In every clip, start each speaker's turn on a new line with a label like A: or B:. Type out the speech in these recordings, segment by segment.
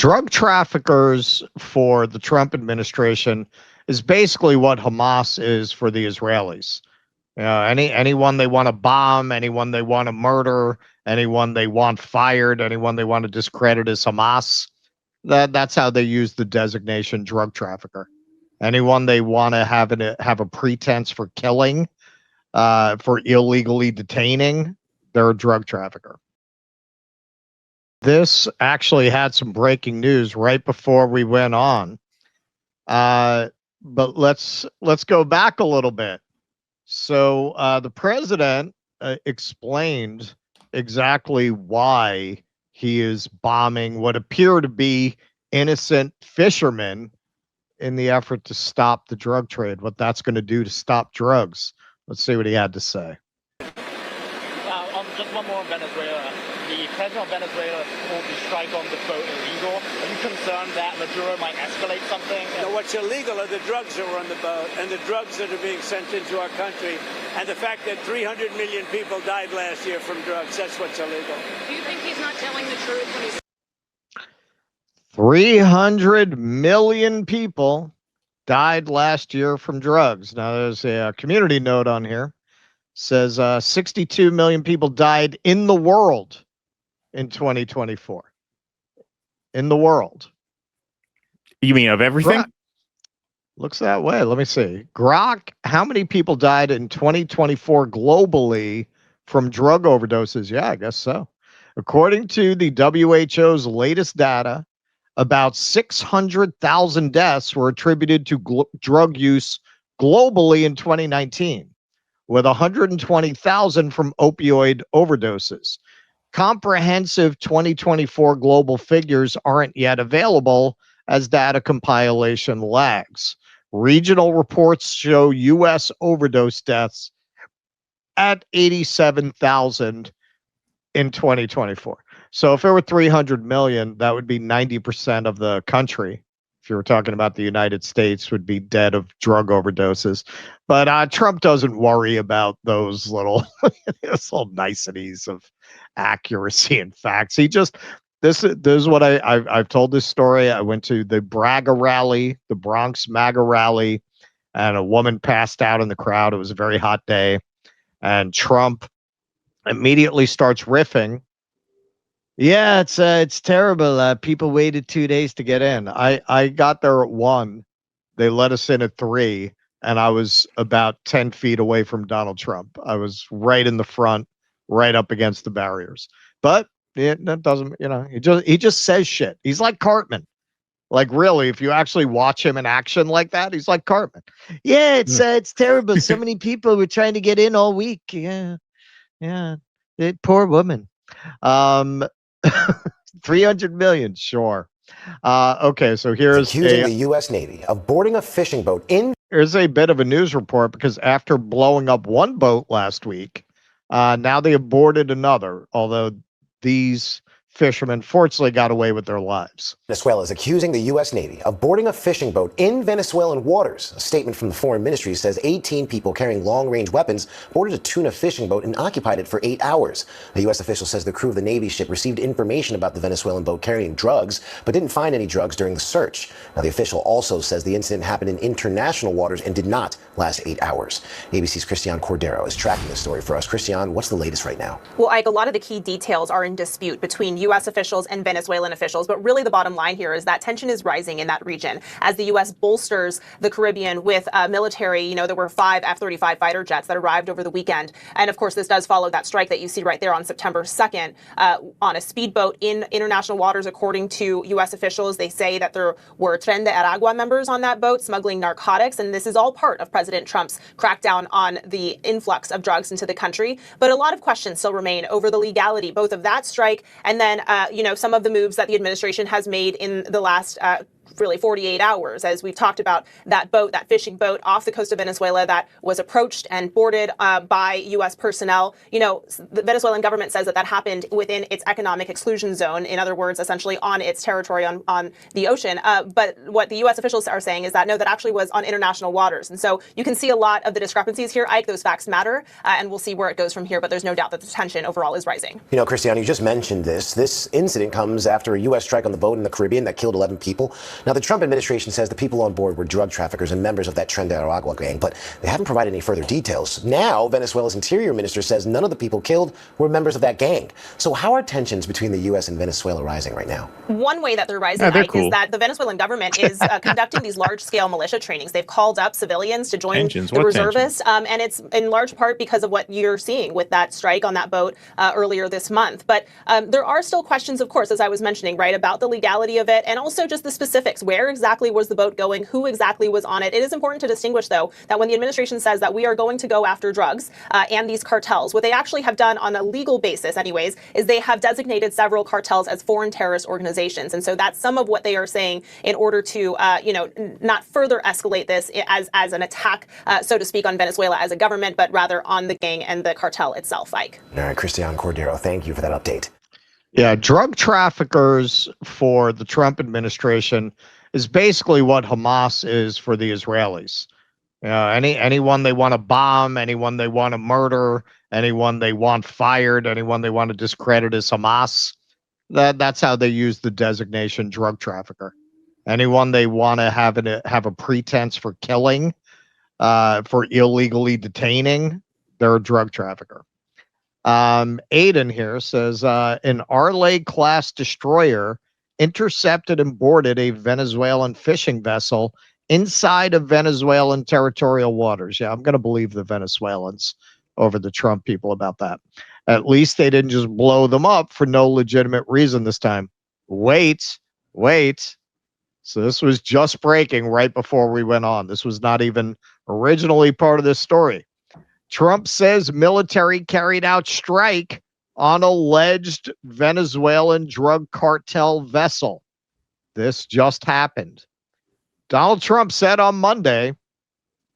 A: drug traffickers for the Trump administration is basically what Hamas is for the Israelis. You know, anyone they want to bomb, anyone they want to murder, anyone they want fired, anyone they want to discredit as Hamas. That's how they use the designation drug trafficker. Anyone they want to have a pretense for killing, for illegally detaining, they're a drug trafficker. This actually had some breaking news right before we went on. But let's go back a little bit. So the president explained exactly why he is bombing what appear to be innocent fishermen in the effort to stop the drug trade, what that's going to do to stop drugs. Let's see what he had to say.
B: Just one more on Venezuela. The president of Venezuela called the strike on the boat illegal. Are you concerned that Maduro might escalate something?
C: No, what's illegal are the drugs that were on the boat and the drugs that are being sent into our country, and the fact that 300 million people died last year from drugs. That's what's illegal.
D: Do you think he's not telling the truth when he's
A: 300 million people died last year from drugs. Now, there's a community note on here. Says 62 million people died in the world in 2024. In the world.
E: You mean of everything?
A: Grok. Looks that way. Let me see. Grok, how many people died in 2024 globally from drug overdoses? Yeah, I guess so. According to the WHO's latest data, about 600,000 deaths were attributed to drug use globally in 2019, with 120,000 from opioid overdoses. Comprehensive 2024 global figures aren't yet available as data compilation lags. Regional reports show U.S. overdose deaths at 87,000 in 2024. So if there were 300 million, that would be 90% of the country. If you were talking about the United States, would be dead of drug overdoses. But Trump doesn't worry about those little niceties of accuracy and facts. He just, this is what I've told this story. I went to the Braga rally, the Bronx MAGA rally, and a woman passed out in the crowd. It was a very hot day. And Trump immediately starts riffing. Yeah, it's terrible. People waited 2 days to get in. I got there at 1. They let us in at 3, and I was about 10 feet away from Donald Trump. I was right in the front, right up against the barriers. But that doesn't, he just says shit. He's like Cartman. Like, really, if you actually watch him in action like that, he's like Cartman. Yeah, it's terrible. So many people were trying to get in all week. Yeah. Poor woman. 300 million, sure. Okay, so here's
F: accusing the U.S. Navy of boarding a fishing boat in.
A: Here's a bit of a news report, because after blowing up one boat last week, now they have boarded another, although these fishermen fortunately got away with their lives.
F: Venezuela is accusing the U.S. Navy of boarding a fishing boat in Venezuelan waters. A statement from the foreign ministry says 18 people carrying long-range weapons boarded a tuna fishing boat and occupied it for 8 hours. The U.S. official says the crew of the Navy ship received information about the Venezuelan boat carrying drugs, but didn't find any drugs during the search. Now, the official also says the incident happened in international waters and did not last 8 hours. ABC's Christian Cordero is tracking this story for us. Christian, what's the latest right now?
G: Well, Ike, a lot of the key details are in dispute between U.S. officials and Venezuelan officials, but really the bottom line here is that tension is rising in that region as the U.S. bolsters the Caribbean with military. There were 5 F-35 fighter jets that arrived over the weekend. And of course, this does follow that strike that you see right there on September 2nd on a speedboat in international waters. According to U.S. officials, they say that there were Tren de Aragua members on that boat smuggling narcotics. And this is all part of President Trump's crackdown on the influx of drugs into the country. But a lot of questions still remain over the legality, both of that strike and then, some of the moves that the administration has made in the last really 48 hours, as we've talked about that boat, that fishing boat off the coast of Venezuela that was approached and boarded by U.S. personnel. The Venezuelan government says that happened within its economic exclusion zone. In other words, essentially on its territory on the ocean. But what the U.S. officials are saying is that no, that actually was on international waters. And so you can see a lot of the discrepancies here, Ike. Those facts matter, and we'll see where it goes from here. But there's no doubt that the tension overall is rising.
F: Christiane, you just mentioned this. This incident comes after a U.S. strike on the boat in the Caribbean that killed 11 people. Now, the Trump administration says the people on board were drug traffickers and members of that Agua gang, but they haven't provided any further details. Now, Venezuela's interior minister says none of the people killed were members of that gang. So how are tensions between the U.S. and Venezuela rising right now?
G: One way that they're rising, Ike, is that the Venezuelan government is conducting these large-scale militia trainings. They've called up civilians to join the reservists, and it's in large part because of what you're seeing with that strike on that boat earlier this month. But there are still questions, of course, as I was mentioning, right, about the legality of it and also just the specifics. Where exactly was the boat going? Who exactly was on it? It is important to distinguish, though, that when the administration says that we are going to go after drugs and these cartels, what they actually have done on a legal basis, anyways, is they have designated several cartels as foreign terrorist organizations. And so that's some of what they are saying in order to, not further escalate this as an attack, so to speak, on Venezuela as a government, but rather on the gang and the cartel itself, Ike.
F: All right, Christiane Cordero, thank you for that update.
A: Yeah, drug traffickers for the Trump administration is basically what Hamas is for the Israelis. Anyone they want to bomb, anyone they want to murder, anyone they want fired, anyone they want to discredit as Hamas. That's how they use the designation drug trafficker. Anyone they want to have a pretense for killing, for illegally detaining, they're a drug trafficker. Aiden here says an Arleigh-class destroyer intercepted and boarded a Venezuelan fishing vessel inside of Venezuelan territorial waters. Yeah, I'm going to believe the Venezuelans over the Trump people about that. At least they didn't just blow them up for no legitimate reason this time. Wait. So this was just breaking right before we went on. This was not even originally part of this story. Trump says military carried out strike on alleged Venezuelan drug cartel vessel. This just happened. Donald Trump said on Monday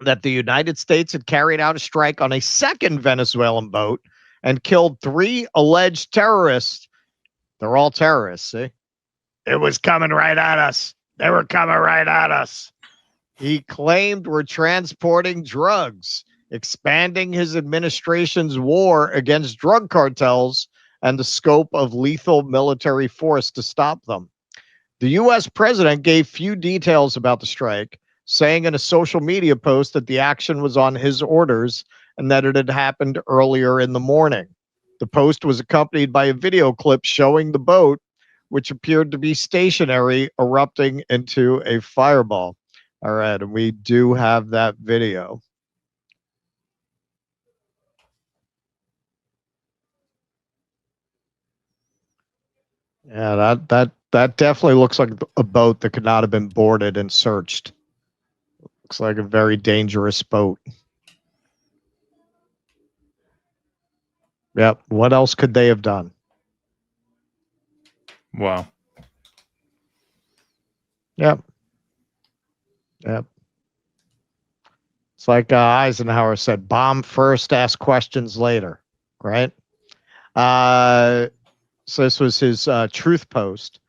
A: that the United States had carried out a strike on a second Venezuelan boat and killed 3 alleged terrorists. They're all terrorists, see? It was coming right at us. They were coming right at us. He claimed we're transporting drugs, expanding his administration's war against drug cartels and the scope of lethal military force to stop them. The U.S. president gave few details about the strike, saying in a social media post that the action was on his orders and that it had happened earlier in the morning. The post was accompanied by a video clip showing the boat, which appeared to be stationary, erupting into a fireball. All right, and we do have that video. Yeah, that definitely looks like a boat that could not have been boarded and searched. Looks like a very dangerous boat. Yep. What else could they have done?
E: Wow.
A: Yep. It's like Eisenhower said, bomb first, ask questions later, right? So this was his truth post.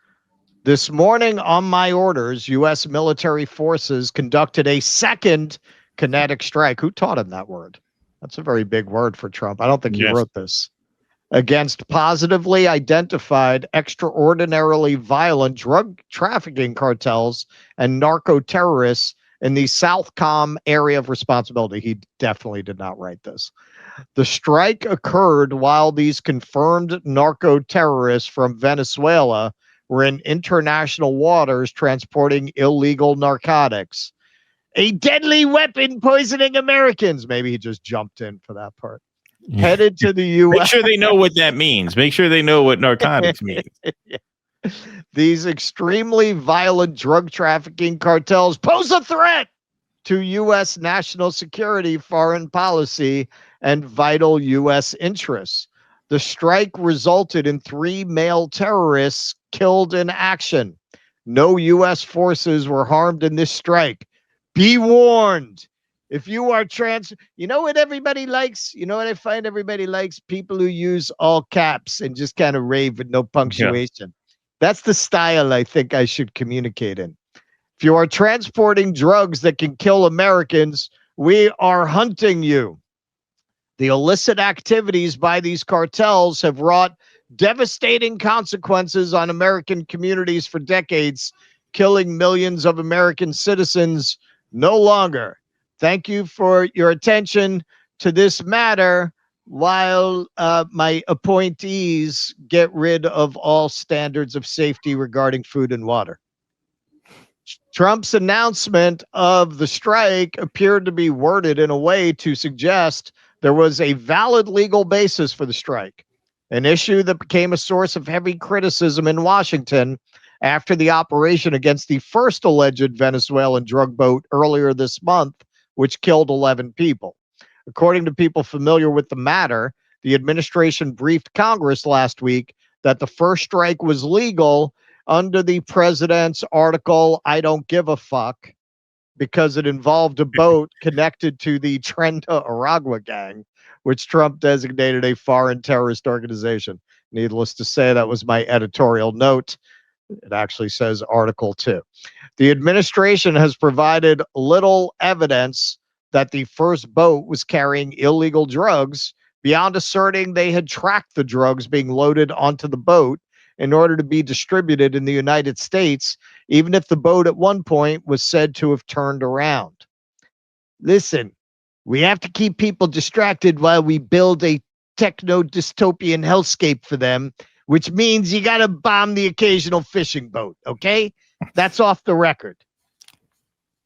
A: This morning, on my orders, U.S. military forces conducted a second kinetic strike. Who taught him that word? That's a very big word for Trump. I don't think he wrote this. Against positively identified, extraordinarily violent drug trafficking cartels and narco-terrorists in the Southcom area of responsibility. He definitely did not write this. The strike occurred while these confirmed narco-terrorists from Venezuela were in international waters transporting illegal narcotics. A deadly weapon poisoning Americans. Maybe he just jumped in for that part. Headed to the U.S.
E: Make sure they know what that means. Make sure they know what narcotics means.
A: These extremely violent drug trafficking cartels pose a threat to U.S. national security, foreign policy, and vital U.S. interests. The strike resulted in 3 male terrorists killed in action. No U.S. forces were harmed in this strike. Be warned. If you are you know what everybody likes? You know what I find everybody likes? People who use all caps and just kind of rave with no punctuation. That's the style I think I should communicate in. If you are transporting drugs that can kill Americans, we are hunting you. The illicit activities by these cartels have wrought devastating consequences on American communities for decades, killing millions of American citizens no longer. Thank you for your attention to this matter while my appointees get rid of all standards of safety regarding food and water. Trump's announcement of the strike appeared to be worded in a way to suggest there was a valid legal basis for the strike, an issue that became a source of heavy criticism in Washington after the operation against the first alleged Venezuelan drug boat earlier this month, which killed 11 people. According to people familiar with the matter, the administration briefed Congress last week that the first strike was legal under the president's article, I don't give a fuck, because it involved a boat connected to the Trenta Aragua gang, which Trump designated a foreign terrorist organization. Needless to say, that was my editorial note. It actually says Article 2. The administration has provided little evidence that the first boat was carrying illegal drugs beyond asserting they had tracked the drugs being loaded onto the boat in order to be distributed in the United States, even if the boat at one point was said to have turned around. Listen, we have to keep people distracted while we build a techno-dystopian hellscape for them, which means you got to bomb the occasional fishing boat, okay? That's off the record.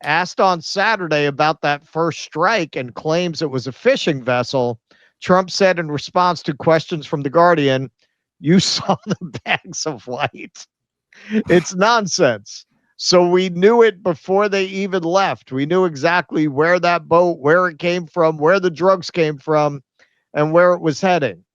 A: Asked on Saturday about that first strike and claims it was a fishing vessel, Trump said in response to questions from The Guardian, "You saw the bags of white. It's nonsense. So we knew it before they even left. We knew exactly where that boat, where it came from, where the drugs came from, and where it was heading."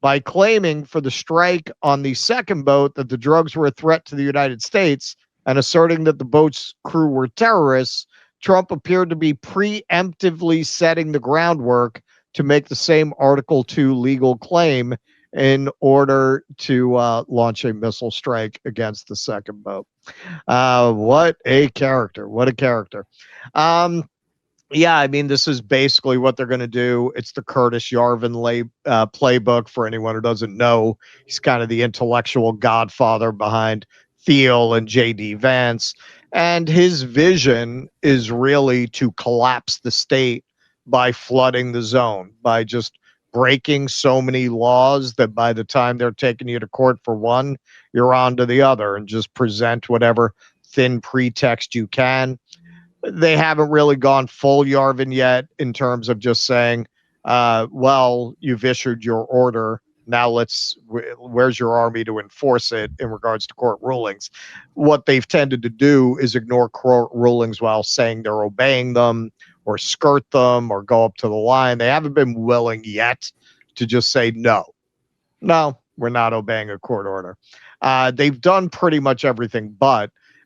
A: By claiming for the strike on the second boat that the drugs were a threat to the United States and asserting that the boat's crew were terrorists, Trump appeared to be preemptively setting the groundwork to make the same Article 2 legal claim in order to launch a missile strike against the second boat. What a character. What a character. Yeah, I mean, this is basically what they're going to do. It's the Curtis Yarvin playbook for anyone who doesn't know. He's kind of the intellectual godfather behind Thiel and J.D. Vance. And his vision is really to collapse the state by flooding the zone, by just breaking so many laws that by the time they're taking you to court for one, you're on to the other, and just present whatever thin pretext you can. They haven't really gone full Yarvin yet in terms of just saying, well, you've issued your order. Now where's your army to enforce it in regards to court rulings? What they've tended to do is ignore court rulings while saying they're obeying them or skirt them or go up to the line. They haven't been willing yet to just say, no, we're not obeying a court order. They've done pretty much everything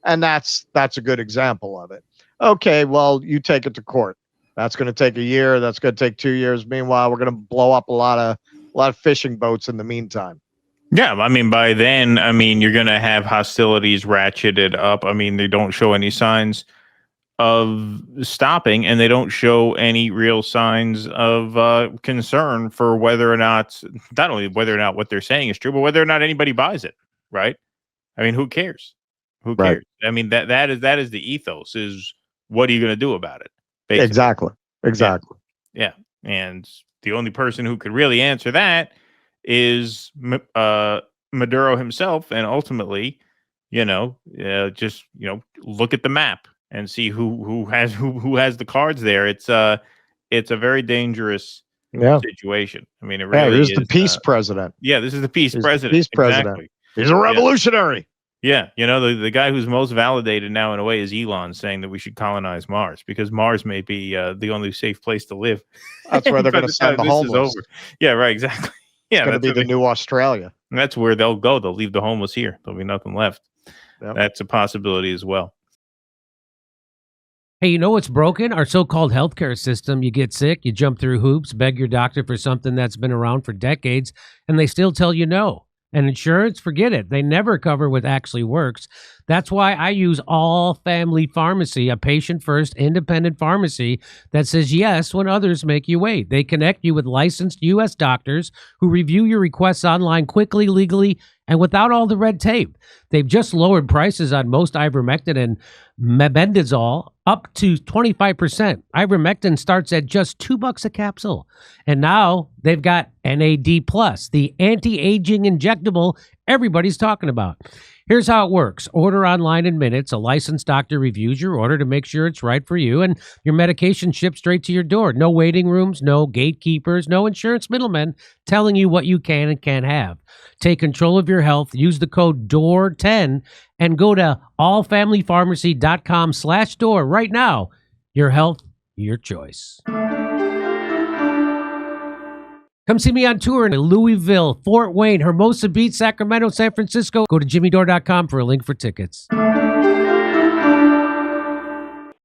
A: and that's a good example of it. Okay, well, you take it to court. That's going to take a year. That's going to take 2 years. Meanwhile, we're going to blow up a lot of fishing boats in the meantime.
E: Yeah, I mean, by then, I mean, you're going to have hostilities ratcheted up. I mean, they don't show any signs of stopping, and they don't show any real signs of concern for whether or not whether or not what they're saying is true, but whether or not anybody buys it, right? I mean, who cares? Who cares? Right. I mean, that is the ethos is, what are you going to do about it? Basically.
A: Exactly.
E: Yeah. And the only person who could really answer that is Maduro himself. And ultimately, just look at the map and see who has the cards there. It's a very dangerous situation. I mean, it really is.
A: Here's the peace president.
E: Yeah, this is the peace president.
A: Peace president. Exactly. He's a revolutionary.
E: Yeah, the guy who's most validated now in a way is Elon, saying that we should colonize Mars because Mars may be the only safe place to live.
A: That's where they're going to send the homeless.
E: Yeah, right, exactly. Yeah,
A: it's going to be the new Australia.
E: That's where they'll go. They'll leave the homeless here. There'll be nothing left.
A: Yep.
E: That's a possibility as well.
H: Hey, you know what's broken? Our so-called healthcare system. You get sick, you jump through hoops, beg your doctor for something that's been around for decades, and they still tell you no. And insurance, forget it. They never cover what actually works. That's why I use All Family Pharmacy, a patient-first independent pharmacy that says yes when others make you wait. They connect you with licensed U.S. doctors who review your requests online quickly, legally, and without all the red tape. They've just lowered prices on most ivermectin and mebendazole up to 25%. Ivermectin starts at just $2 a capsule. And now they've got NAD+, the anti-aging injectable everybody's talking about. Here's how it works. Order online in minutes. A licensed doctor reviews your order to make sure it's right for you, and your medication shipped straight to your door. No waiting rooms, no gatekeepers, no insurance middlemen telling you what you can and can't have. Take control of your health. Use the code DORE10 and go to allfamilypharmacy.com/door right now. Your health, your choice. Come see me on tour in Louisville, Fort Wayne, Hermosa Beach, Sacramento, San Francisco. Go to jimmydore.com for a link for tickets.